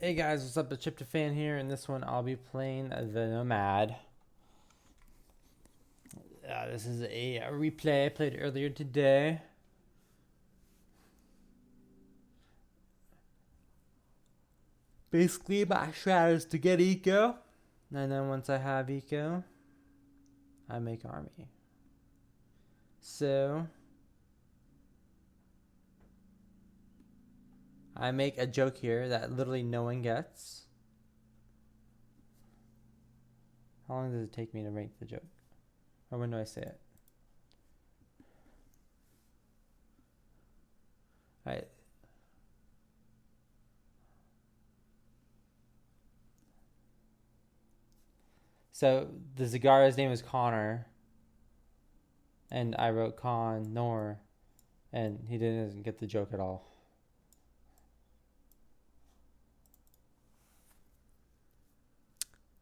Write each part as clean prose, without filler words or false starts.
Hey guys, what's up? It's Tryptophan here. In this one, I'll be playing the Nomad. This is a replay I played earlier today. Basically, my strat is to get eco, and then once I have eco, I make army. So, I make a joke here that literally no one gets. How long does it take me to make the joke? Or when do I say it? Alright. So, the Zagara's name is Connor. And I wrote Connor. And he didn't get the joke at all.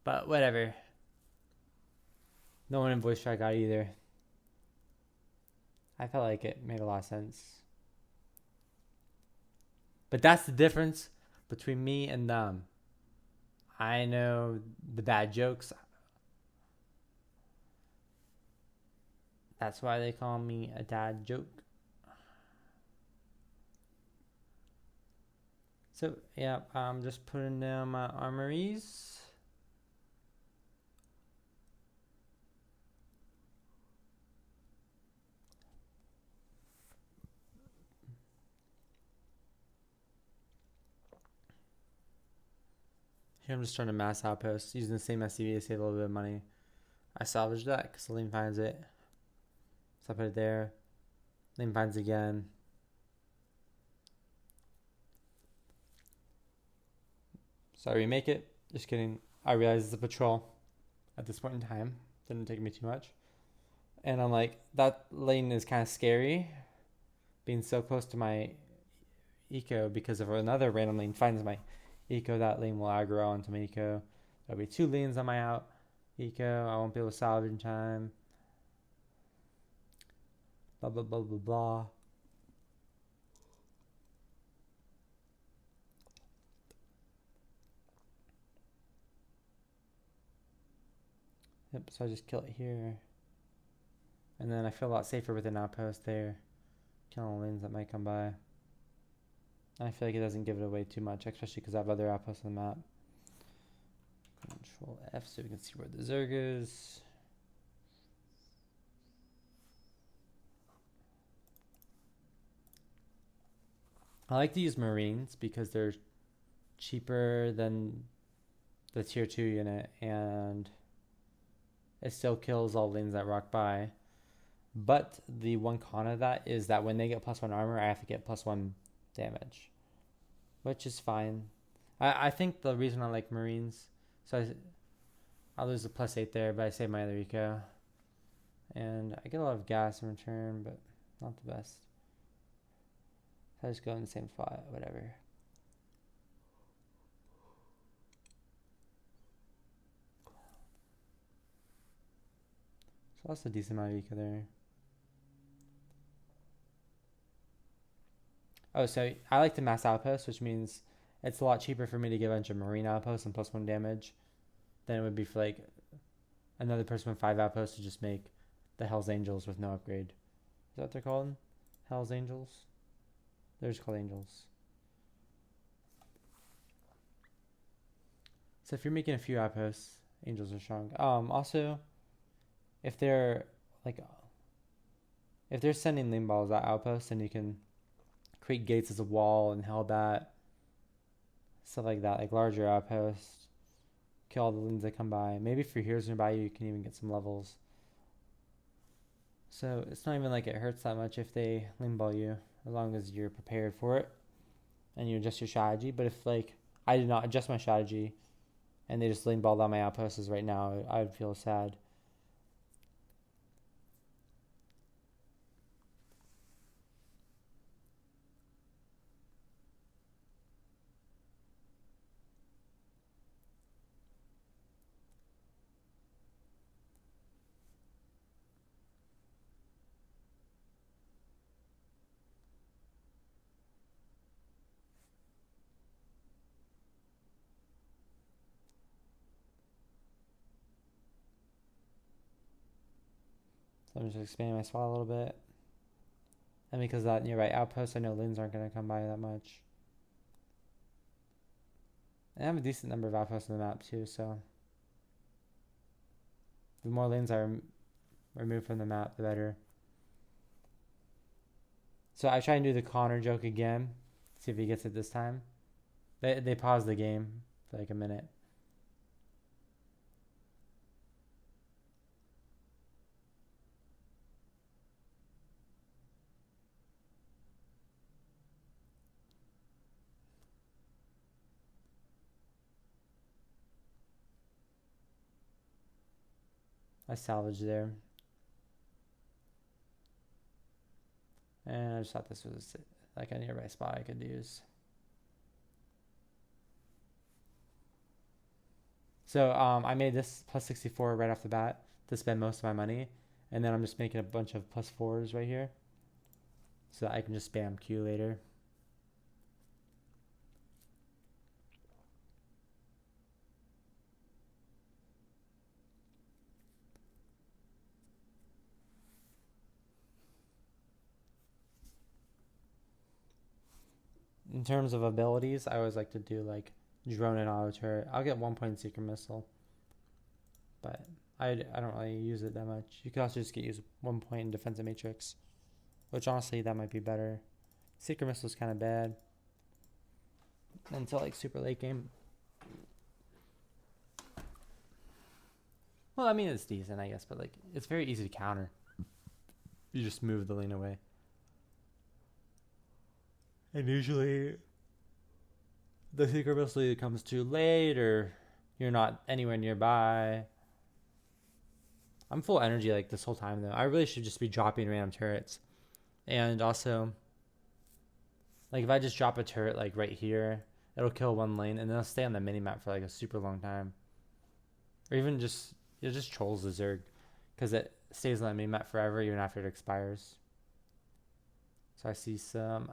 But whatever. No one in voice chat got either. I felt like it made a lot of sense. But that's the difference between me and them. I know the bad jokes. That's why they call me a dad joke. So, yeah, I'm just putting down my armories. Here I'm just trying to mass outposts using the same SCV to save a little bit of money. I salvaged that because Lane finds it. So I put it there. Lane finds it again. So I remake it. Just kidding. I realize it's a patrol at this point in time. Didn't take me too much. And I'm like, that lane is kind of scary. Being so close to my eco, because if another random lane finds my eco, that lane will aggro onto my eco. There'll be two lanes on my out eco. I won't be able to salvage in time. Blah, blah, blah, blah, blah. Yep, so I just kill it here. And then I feel a lot safer with an outpost there. Killing lanes that might come by. I feel like it doesn't give it away too much, especially because I have other outposts on the map. Control F so we can see where the Zerg is. I like to use Marines because they're cheaper than the tier 2 unit and it still kills all lanes that rock by. But the one con of that is that when they get +1 armor, I have to get +1 damage, which is fine. I think the reason I like Marines, so I'll lose the +8 there, but I save my other eco. And I get a lot of gas in return, but not the best. So I just go in the same spot, whatever. So that's a decent amount of eco there. Oh, so I like to mass outpost, which means it's a lot cheaper for me to give a bunch of marine outposts and +1 damage than it would be for like another person with 5 outposts to just make the Hell's Angels with no upgrade. Is that what they're called? Hell's Angels? They're just called Angels. So if you're making a few outposts, Angels are strong. Also, if they're sending lane balls at outposts, then you can create gates as a wall and hellbat, stuff like that, like larger outposts. Kill all the lanes that come by. Maybe if your heroes nearby you can even get some levels. So it's not even like it hurts that much if they lane ball you, as long as you're prepared for it and you adjust your strategy. But if like I did not adjust my strategy and they just lane balled on my outposts right now, I would feel sad. So I'm just expanding my spot a little bit. And because of that nearby outpost, I know Lins aren't going to come by that much. And I have a decent number of outposts on the map too, so the more lanes I remove from the map, the better. So I try and do the Connor joke again. See if he gets it this time. They pause the game for like a minute. I salvaged there. And I just thought this was like a nearby spot I could use. So I made this plus 64 right off the bat to spend most of my money. And then I'm just making a bunch of plus 4s right here. So that I can just spam Q later. In terms of abilities, I always like to do like drone and auto turret. I'll get 1 point seeker missile, but I don't really use it that much. You could also just use 1 point in defensive matrix, which honestly that might be better. Seeker missile is kind of bad until like super late game. Well, I mean it's decent, I guess, but like it's very easy to counter. You just move the lane away. And usually the seeker missile either comes too late or you're not anywhere nearby. I'm full energy like this whole time though. I really should just be dropping random turrets. And also, like if I just drop a turret like right here, it'll kill one lane and then it'll stay on the minimap for like a super long time. Or even just, it just trolls the Zerg because it stays on the minimap forever even after it expires. So I see some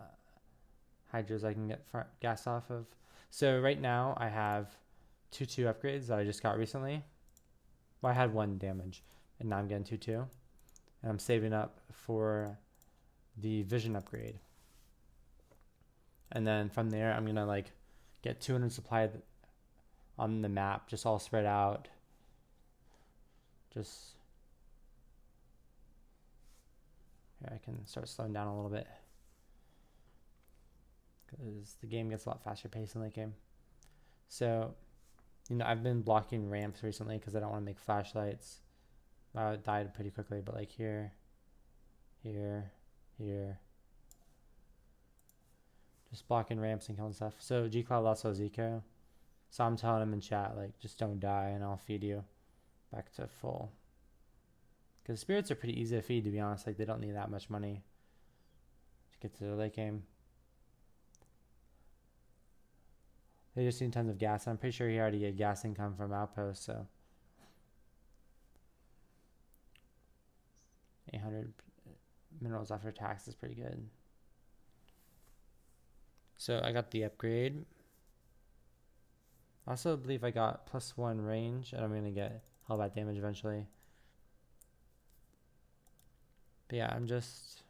hydras I can get gas off of. So right now I have 2-2 upgrades that I just got recently. Well, I had 1 damage and now I'm getting 2-2. And I'm saving up for the vision upgrade. And then from there I'm gonna like get 200 supply on the map, just all spread out. Just here, I can start slowing down a little bit because the game gets a lot faster paced in late game. So, you know, I've been blocking ramps recently because I don't want to make flashlights. I died pretty quickly, but like here, just blocking ramps and killing stuff. So G-Cloud also has eco, so I'm telling him in chat like just don't die and I'll feed you back to full. Because spirits are pretty easy to feed, to be honest. Like they don't need that much money to get to the late game. They just need tons of gas. I'm pretty sure he already get gas income from outposts, so 800 minerals after tax is pretty good. So I got the upgrade. I also believe I got +1 range, and I'm going to get hellbat damage eventually. But yeah, I'm just...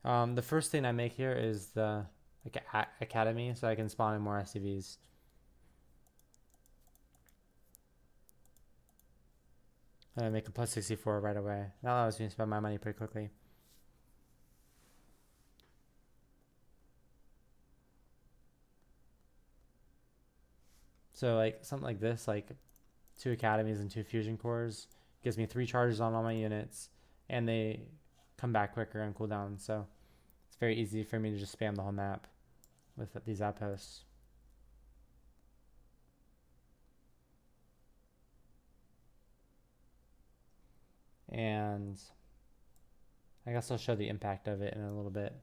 the first thing I make here is the academy, so I can spawn in more SCVs. And I make a +64 right away. That allows me to spend my money pretty quickly. So like something like this, like 2 academies and 2 fusion cores, gives me 3 charges on all my units, and they come back quicker on cooldown. So it's very easy for me to just spam the whole map with these outposts. And I guess I'll show the impact of it in a little bit.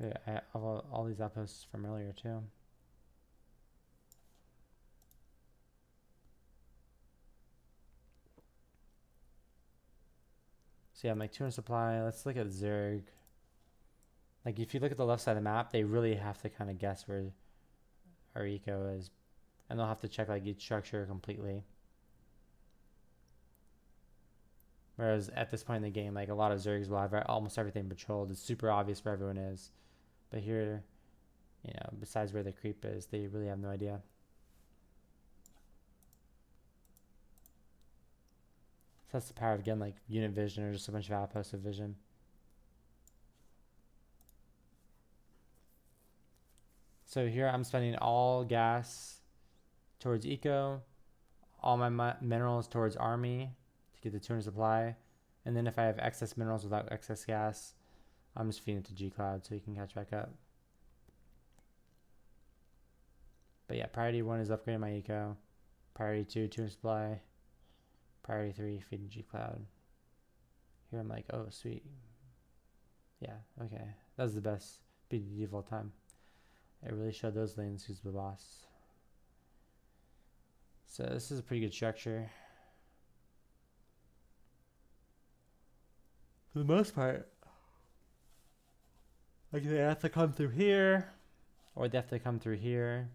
Yeah, I have all these outposts from earlier too. So yeah, I'm like 200 supply. Let's look at Zerg. Like if you look at the left side of the map, they really have to kind of guess where our eco is, and they'll have to check like each structure completely. Whereas at this point in the game, like a lot of Zergs will have almost everything patrolled. It's super obvious where everyone is. But here, you know, besides where the creep is, they really have no idea. So that's the power of getting like unit vision or just a bunch of outposts of vision. So here I'm spending all gas towards eco, all my minerals towards army to get the 200 supply, and then if I have excess minerals without excess gas, I'm just feeding it to G-Cloud so he can catch back up. But yeah, priority 1 is upgrading my eco, priority 2, 200 supply, priority 3, feeding G-Cloud. Here I'm like, oh sweet, yeah, okay, that's the best PDD of all time. It really showed those lanes who's the boss. So this is a pretty good structure. For the most part, like they have to come through here, or they have to come through here,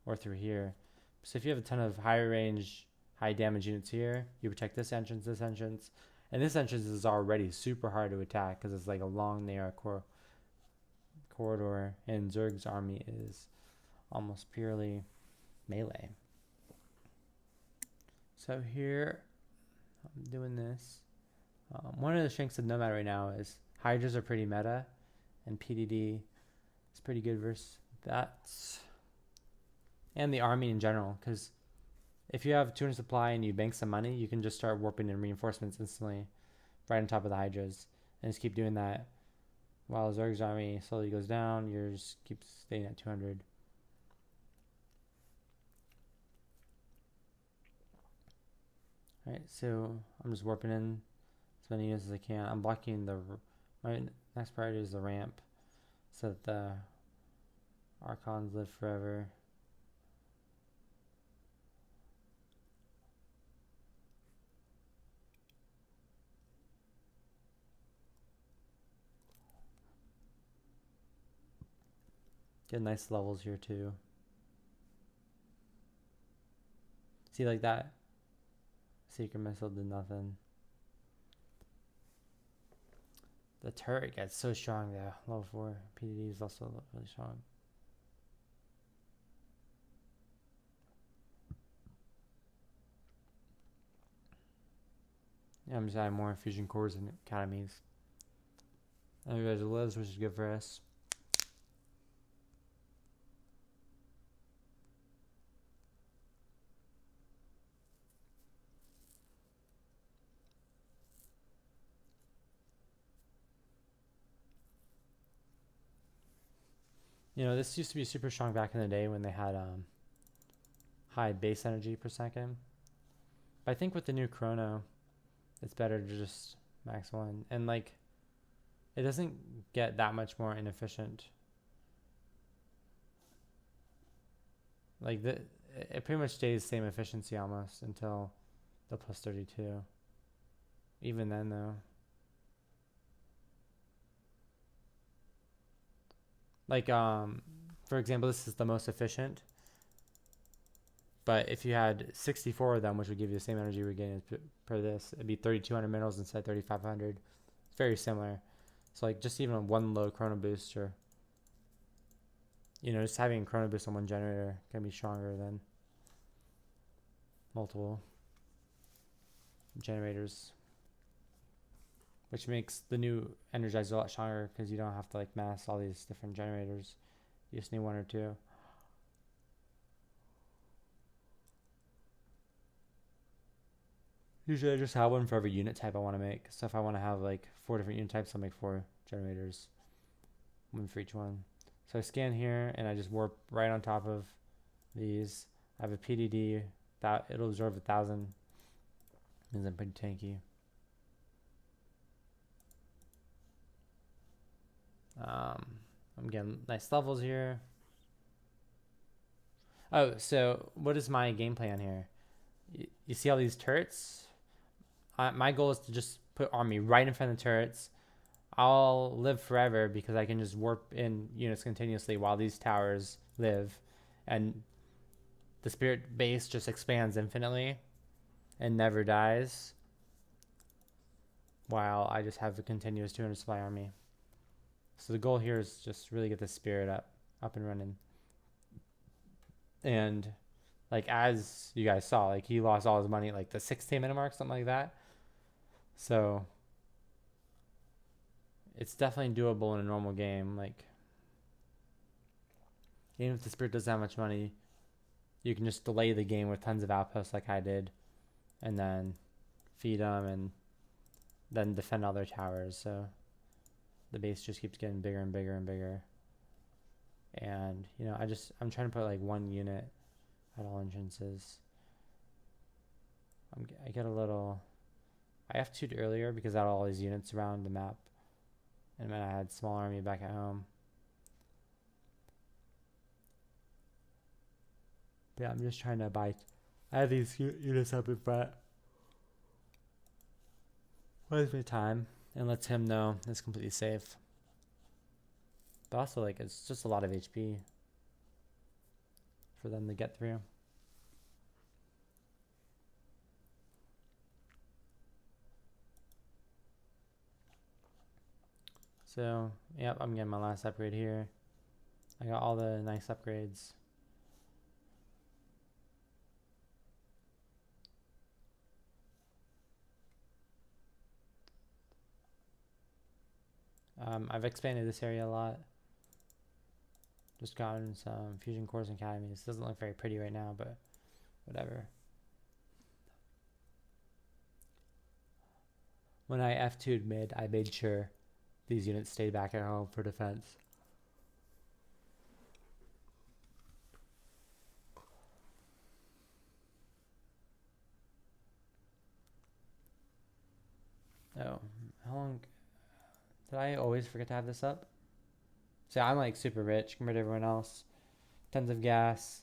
or through here. So if you have a ton of high range, high damage units here, you protect this entrance, and this entrance is already super hard to attack because it's like a long, narrow corridor, and Zerg's army is almost purely melee. So here, I'm doing this. One of the strengths of Nomad right now is Hydras are pretty meta, and PDD is pretty good versus that. And the army in general, because if you have 200 supply and you bank some money, you can just start warping in reinforcements instantly right on top of the Hydras, and just keep doing that. While Zerg's army slowly goes down, yours keeps staying at 200. Alright, so I'm just warping in as many units as I can. I'm blocking my next priority is the ramp so that the Archons live forever. Get nice levels here too. See, like that Seeker missile did nothing. The turret gets so strong though. Level 4 PDD is also really strong. Yeah, I'm just adding more fusion cores and academies. Everybody lives, which is good for us. You know, this used to be super strong back in the day when they had high base energy per second. But I think with the new chrono, it's better to just max 1. And like, it doesn't get that much more inefficient. Like, it pretty much stays the same efficiency almost until the plus 32. Even then though. Like, for example, this is the most efficient. But if you had 64 of them, which would give you the same energy we're getting per this, it'd be 3,200 minerals instead of 3,500. It's very similar. So like just even one low chrono boost, or you know, just having chrono boost on one generator can be stronger than multiple generators, which makes the new energizer a lot stronger because you don't have to like mass all these different generators. You just need 1 or 2. Usually I just have one for every unit type I want to make. So if I want to have like 4 different unit types, I'll make 4 generators, 1 for each one. So I scan here and I just warp right on top of these. I have a PDD that it'll absorb 1,000. Means I'm pretty tanky. I'm getting nice levels here. Oh, so what is my game plan here? You see all these turrets? My goal is to just put army right in front of the turrets, I'll live forever because I can just warp in units continuously while these towers live, and the spirit base just expands infinitely and never dies, while I just have a continuous 200 supply army. So the goal here is just really get the spirit up and running. And like as you guys saw, like he lost all his money at like the 16-minute mark, something like that. So it's definitely doable in a normal game. Like even if the spirit doesn't have much money, you can just delay the game with tons of outposts like I did, and then feed them and then defend all their towers. So the base just keeps getting bigger and bigger and bigger. And you know, I'm trying to put like one unit at all entrances. I get a little. I F2'd earlier because I had all these units around the map, and then I had small army back at home. But yeah, I'm just trying to buy. I have these units up in front. Waste my time and lets him know it's completely safe. But also, like, it's just a lot of HP for them to get through. So, yep, I'm getting my last upgrade here. I got all the nice upgrades. I've expanded this area a lot. Just gotten some fusion cores and academies. Doesn't look very pretty right now, but whatever. When I F2'd mid, I made sure these units stayed back at home for defense. Oh, how long? Did I always forget to have this up? So I'm like super rich compared to everyone else. Tons of gas,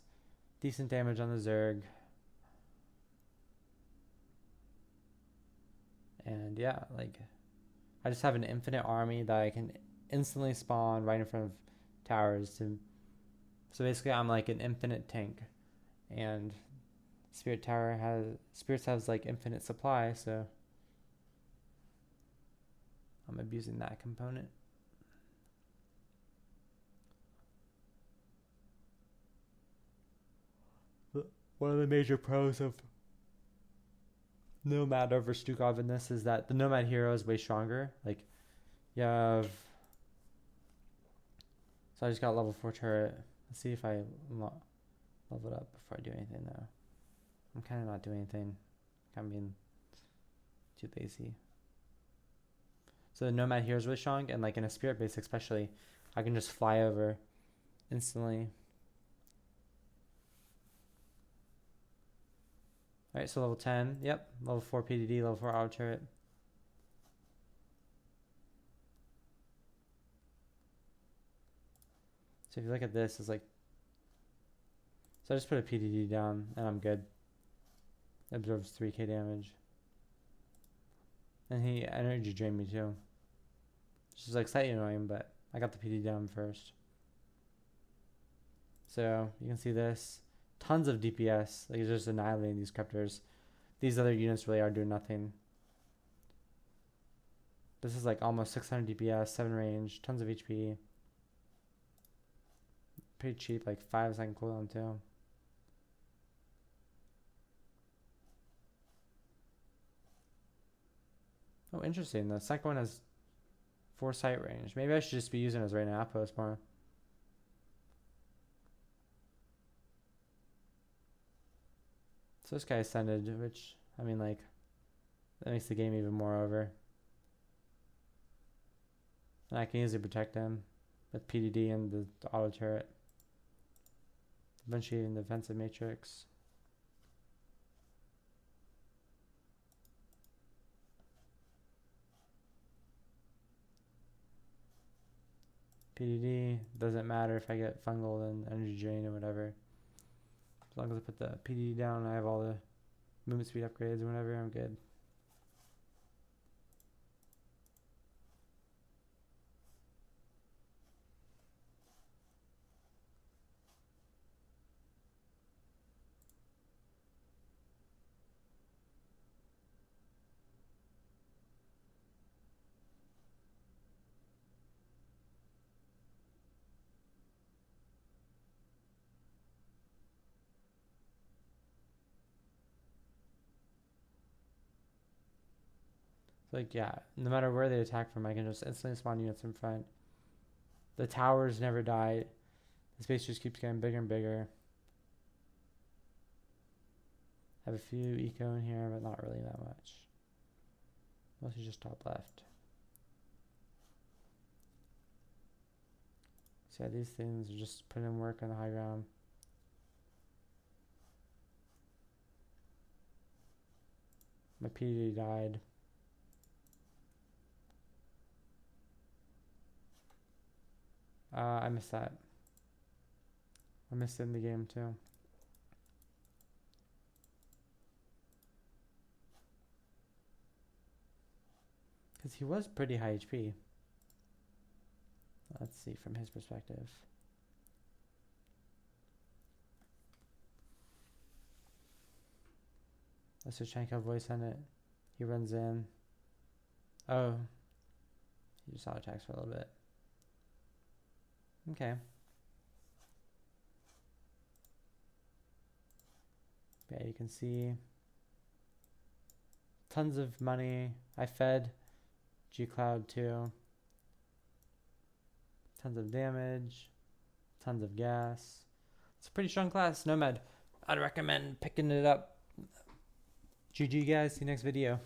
decent damage on the Zerg. And yeah, like I just have an infinite army that I can instantly spawn right in front of towers. So basically I'm like an infinite tank. And Spirits has like infinite supply, so I'm abusing that component. One of the major pros of Nomad over Stukov in this is that the Nomad hero is way stronger. Like, you have... So I just got level 4 turret. Let's see if I level it up before I do anything, though. I'm kind of not doing anything. I'm being too lazy. So the Nomad hero is really strong, and like in a spirit base especially, I can just fly over instantly. Alright, so level 10. Yep, level 4 PDD, level 4 auto turret. So if you look at this, it's like... So I just put a PDD down, and I'm good. It absorbs 3k damage. And he energy drained me too. Which is like slightly annoying, but I got the PD down first. So you can see this. Tons of DPS. Like, it's just annihilating these Cryptors. These other units really are doing nothing. This is like almost 600 DPS, 7 range, tons of HP. Pretty cheap, like 5-second cooldown too. Oh, interesting. The second one has 4 sight range. Maybe I should just be using it as right now outpost more. So this guy ascended, which, I mean, like, that makes the game even more over. And I can easily protect him with PDD and the auto turret. Eventually in the defensive matrix. PDD, doesn't matter if I get fungal and energy drain or whatever. As long as I put the PDD down and I have all the movement speed upgrades or whatever, I'm good. Like, yeah, no matter where they attack from, I can just instantly spawn units in front. The towers never die. The space just keeps getting bigger and bigger. Have a few eco in here, but not really that much. Mostly just top left. So yeah, these things are just putting in work on the high ground. My PD died. I missed that. I missed it in the game too. Because he was pretty high HP. Let's see from his perspective. Let's just Shanka voice on it. He runs in. Oh. He just auto attacks for a little bit. Okay. Yeah, you can see tons of money. I fed G-Cloud too. Tons of damage. Tons of gas. It's a pretty strong class. Nomad. I'd recommend picking it up. GG guys. See you next video.